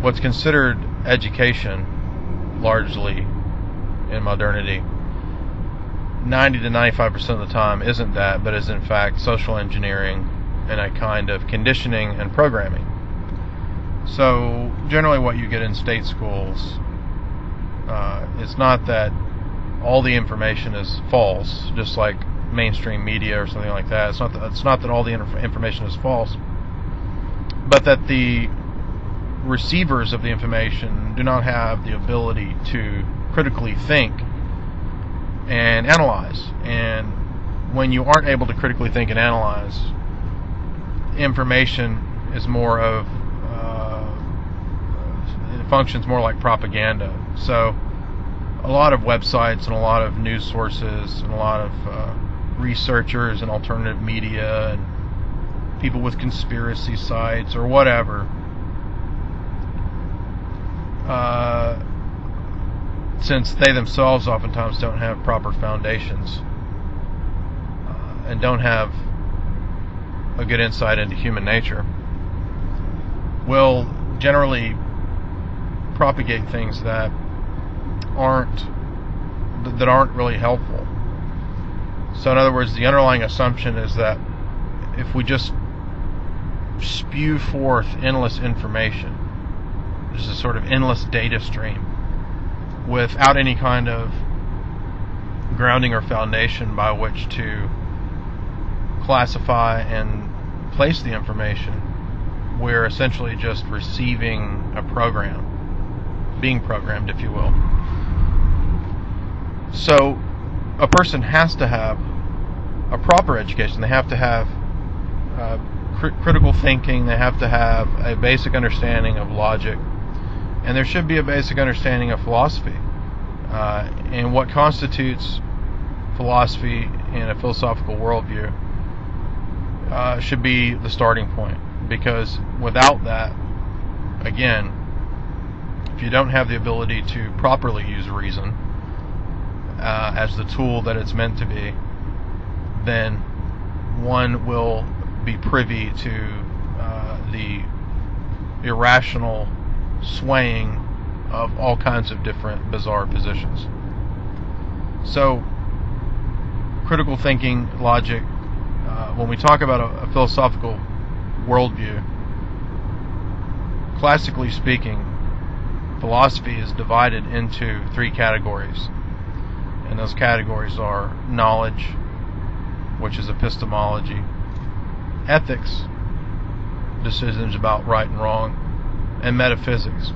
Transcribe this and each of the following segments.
what's considered education, largely in modernity, 90 to 95% of the time isn't that, but is in fact social engineering and a kind of conditioning and programming. So generally what you get in state schools, it's not that all the information is false, just like mainstream media or something like that. It's not that all the information is false, but that the receivers of the information do not have the ability to critically think and analyze. And when you aren't able to critically think and analyze, information is more of it functions more like propaganda. So a lot of websites and a lot of news sources and a lot of researchers and alternative media and people with conspiracy sites or whatever, since they themselves oftentimes don't have proper foundations and don't have a good insight into human nature, will generally propagate things that aren't really helpful. So in other words, the underlying assumption is that if we just spew forth endless information, there's a sort of endless data stream without any kind of grounding or foundation by which to classify and place the information, we're essentially just receiving a program, being programmed, if you will. So a person has to have a proper education. They have to have critical thinking. They have to have a basic understanding of logic, and there should be a basic understanding of philosophy. And what constitutes philosophy and a philosophical worldview should be the starting point. Because without that, again, if you don't have the ability to properly use reason as the tool that it's meant to be, then one will be privy to the irrational swaying of all kinds of different bizarre positions. So, critical thinking, logic, when we talk about a philosophical worldview, classically speaking, philosophy is divided into three categories. And those categories are knowledge, which is epistemology, ethics, decisions about right and wrong, and metaphysics.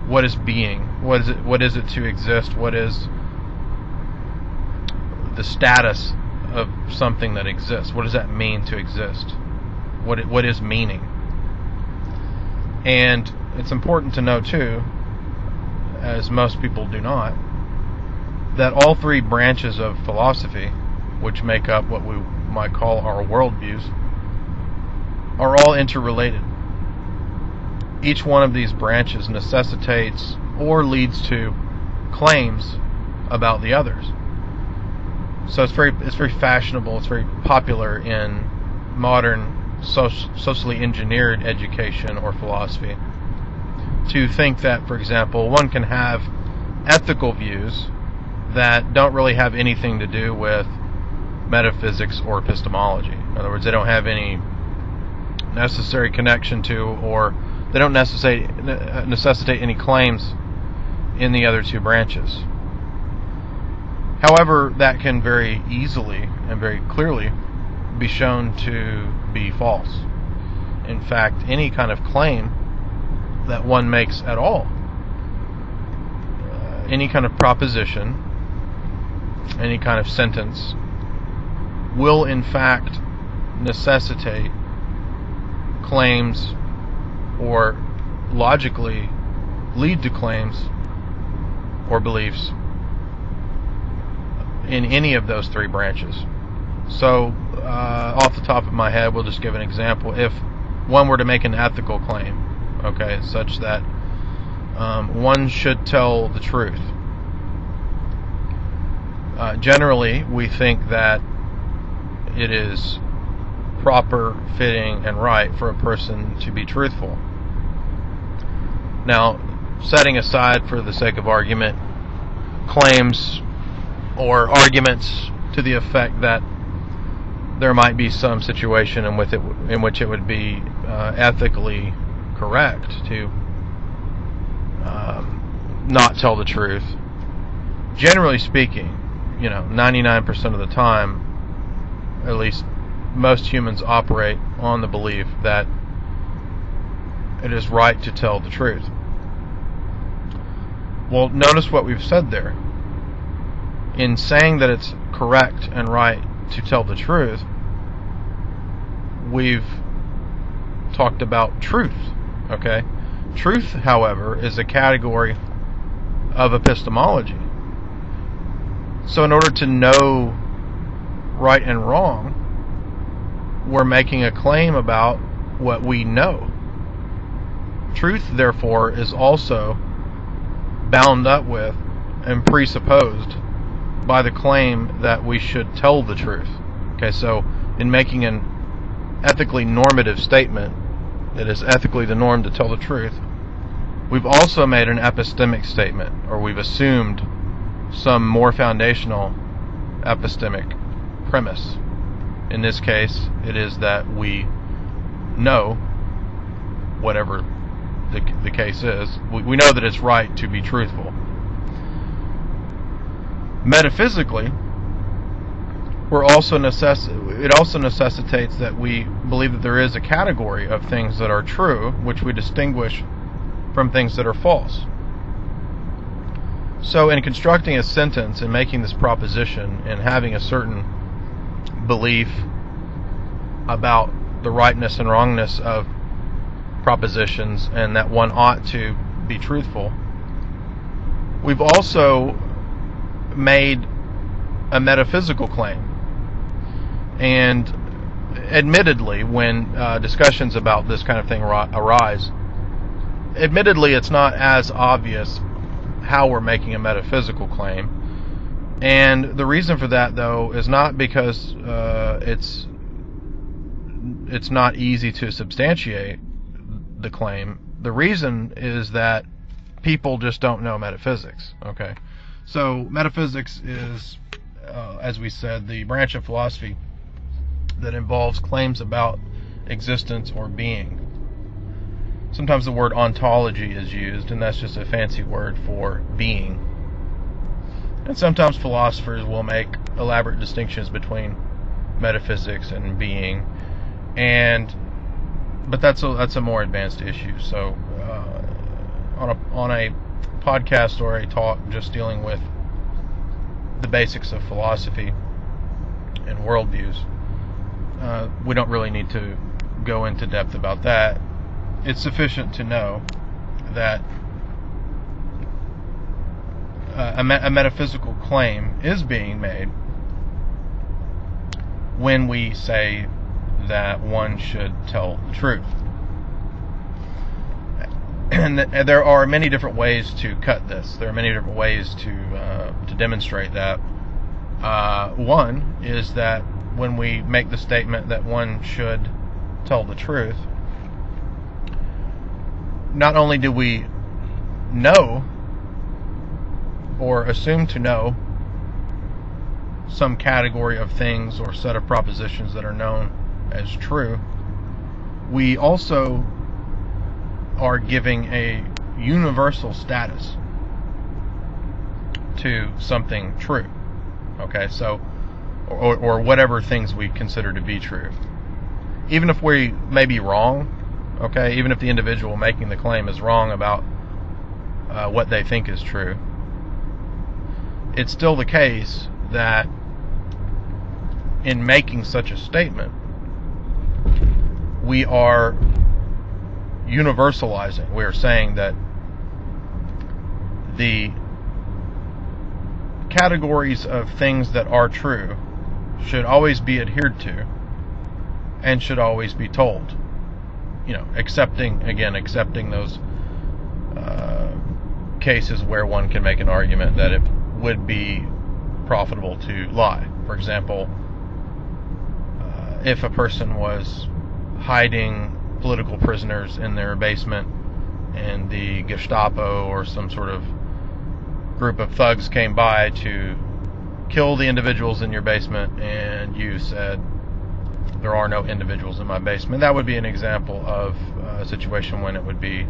What is being? What is it to exist? What is the status of something that exists? What does that mean to exist? What is meaning? And it's important to know too, as most people do not, that all three branches of philosophy, which make up what we might call our worldviews, are all interrelated. Each one of these branches necessitates or leads to claims about the others. So it's very fashionable, it's very popular in modern socially engineered education or philosophy to think that, for example, one can have ethical views that don't really have anything to do with metaphysics or epistemology. In other words, they don't have any necessary connection to, or they don't necessitate any claims in the other two branches. However, that can very easily and very clearly be shown to be false. In fact, any kind of claim that one makes at all, any kind of proposition, any kind of sentence, will in fact necessitate claims or logically lead to claims or beliefs in any of those three branches. So, off the top of my head, we'll just give an example. If one were to make an ethical claim, okay, such that one should tell the truth. Generally, we think that it is proper, fitting, and right for a person to be truthful. Now, setting aside, for the sake of argument, claims or arguments to the effect that there might be some situation in which it would be ethically correct to not tell the truth. Generally speaking, 99% of the time, at least most humans operate on the belief that it is right to tell the truth. Well, notice what we've said there. In saying that it's correct and right to tell the truth, we've talked about truth, okay? Truth, however, is a category of epistemology. So in order to know right and wrong, we're making a claim about what we know. Truth, therefore, is also bound up with and presupposed by the claim that we should tell the truth. Okay, so in making an ethically normative statement, it is ethically the norm to tell the truth, we've also made an epistemic statement, or we've assumed some more foundational epistemic premise. In this case, it is that we know, whatever the case is, we know that it's right to be truthful. Metaphysically, it also necessitates that we believe that there is a category of things that are true, which we distinguish from things that are false. So in constructing a sentence and making this proposition and having a certain belief about the rightness and wrongness of propositions and that one ought to be truthful, we've also made a metaphysical claim. And admittedly, when discussions about this kind of thing arise, admittedly it's not as obvious how we're making a metaphysical claim. And the reason for that, though, is not because it's not easy to substantiate the claim. The reason is that people just don't know metaphysics. Okay, so metaphysics is, as we said, the branch of philosophy that involves claims about existence or being. Sometimes the word ontology is used, and that's just a fancy word for being. And sometimes philosophers will make elaborate distinctions between metaphysics and being, but that's a more advanced issue. So on a podcast or a talk just dealing with the basics of philosophy and worldviews, we don't really need to go into depth about that. It's sufficient to know that a metaphysical claim is being made when we say that one should tell the truth. And there are many different ways to cut this. There are many different ways to demonstrate that. One is that when we make the statement that one should tell the truth, not only do we know or assume to know some category of things or set of propositions that are known as true, we also are giving a universal status to something true. Okay, so or whatever things we consider to be true. Even if we may be wrong, okay, even if the individual making the claim is wrong about what they think is true, it's still the case that in making such a statement, we are universalizing. We are saying that the categories of things that are true should always be adhered to and should always be told. Accepting those cases where one can make an argument that it would be profitable to lie. For example, if a person was hiding political prisoners in their basement and the Gestapo or some sort of group of thugs came by to kill the individuals in your basement, and you said, there are no individuals in my basement, that would be an example of a situation when it would be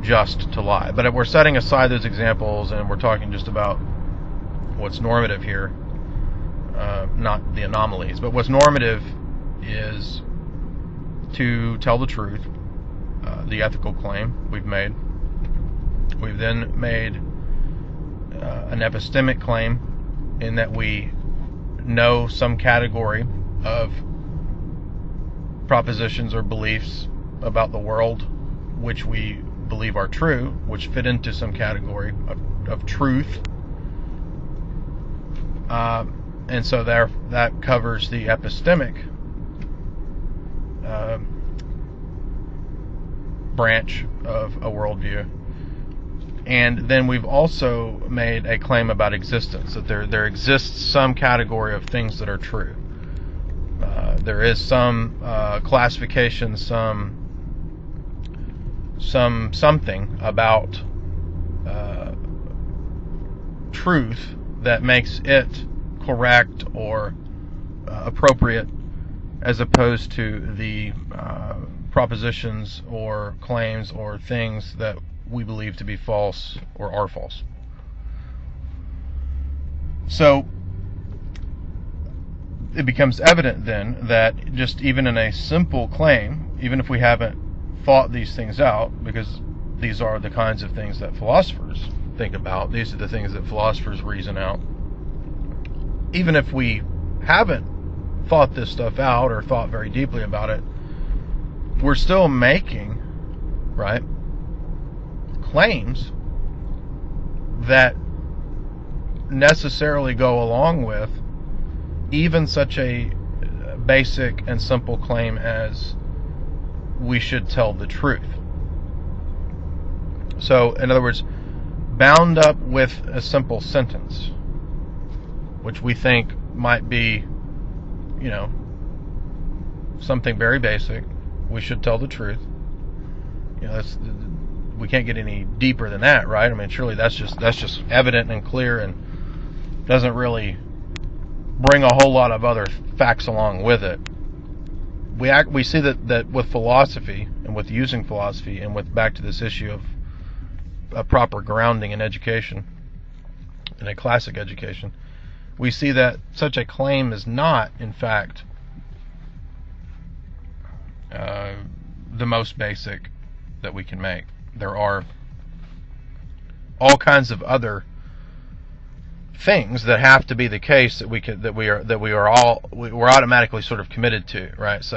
just to lie. But if we're setting aside those examples and we're talking just about what's normative here, not the anomalies, but what's normative is to tell the truth, the ethical claim we've made. We've then made an epistemic claim in that we know some category of propositions or beliefs about the world which we believe are true, which fit into some category of truth. And so that covers the epistemic branch of a worldview. And then we've also made a claim about existence, that there exists some category of things that are true. There is some classification, something about truth that makes it correct or appropriate, as opposed to the propositions or claims or things that we believe to be false or are false. So it becomes evident then that just even in a simple claim, even if we haven't thought these things out, because these are the kinds of things that philosophers think about, these are the things that philosophers reason out, even if we haven't thought this stuff out or thought very deeply about it, we're still making, right, claims that necessarily go along with even such a basic and simple claim as we should tell the truth. So, in other words, bound up with a simple sentence, which we think might be, something very basic, we should tell the truth. We can't get any deeper than that, right? I mean, surely that's just evident and clear, and doesn't really bring a whole lot of other facts along with it. We see that with philosophy, and with using philosophy, and with back to this issue of a proper grounding in education, in a classic education, we see that such a claim is not, in fact, the most basic that we can make. There are all kinds of other things that have to be the case that we're automatically sort of committed to, right? So